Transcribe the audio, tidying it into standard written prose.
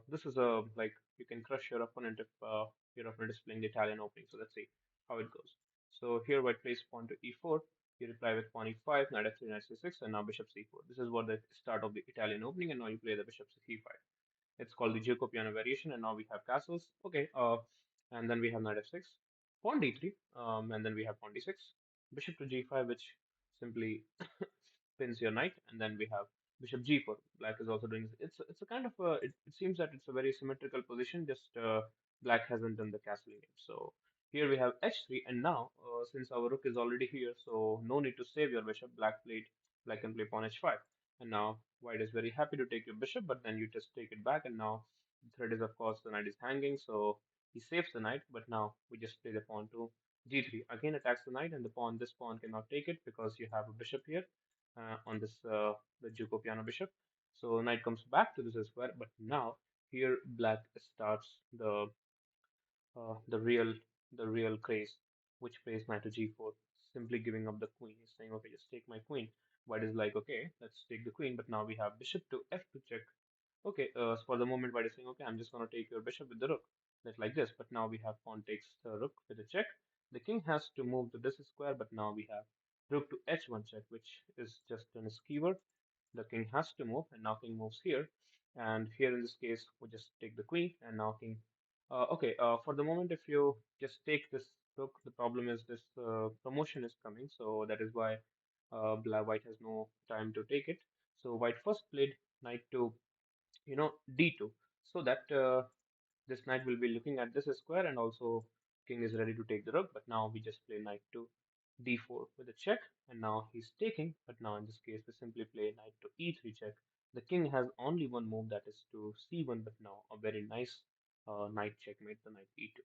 This is a like you can crush your opponent if your opponent is playing the Italian opening. So let's see how it goes. So here white plays pawn to e4. You reply with pawn e5, knight f3, knight c6, and now bishop c4. This is what the start of the Italian opening, and now you play the bishop to c5. It's called the Jacobiano variation, and now we have castles. Okay, and then we have knight f6, pawn d3, and then we have pawn d6, bishop to g5, which simply pins your knight, and then we have bishop g4. Black is also doing it's a kind of it seems that it's a very symmetrical position. Just black hasn't done the castling yet. So here we have h3, and now since our rook is already here, so no need to save your bishop. Black can play pawn h5, and now white is very happy to take your bishop, but then you just take it back, and now the threat is of course the knight is hanging, so he saves the knight, but now we just play the pawn to g3. Again attacks the knight, and this pawn cannot take it because you have a bishop here on this the Duke of piano bishop. So knight comes back to this square, but now here black starts the real craze, which plays knight to g4, simply giving up the queen. He's saying, okay, just take my queen. White is like, okay, let's take the queen, but now we have bishop to f2 check. Okay, so for the moment, White is saying, okay, I'm just going to take your bishop with the rook, like this. But now we have pawn takes the rook with a check. The king has to move to this square, but now we have rook to h1 check, which is just an skewer. The king has to move, and now king moves here. And here in this case, we just take the queen, and now king. Okay, for the moment, if you just take this rook, the problem is this promotion is coming, so that is why white has no time to take it. So white first played knight to d2 so that this knight will be looking at this square and also king is ready to take the rook, but now we just play knight to d4 with a check, and now he's taking, but now in this case we simply play knight to e3 check. The king has only one move, that is to c1, but now a very nice knight checkmate, the knight e2.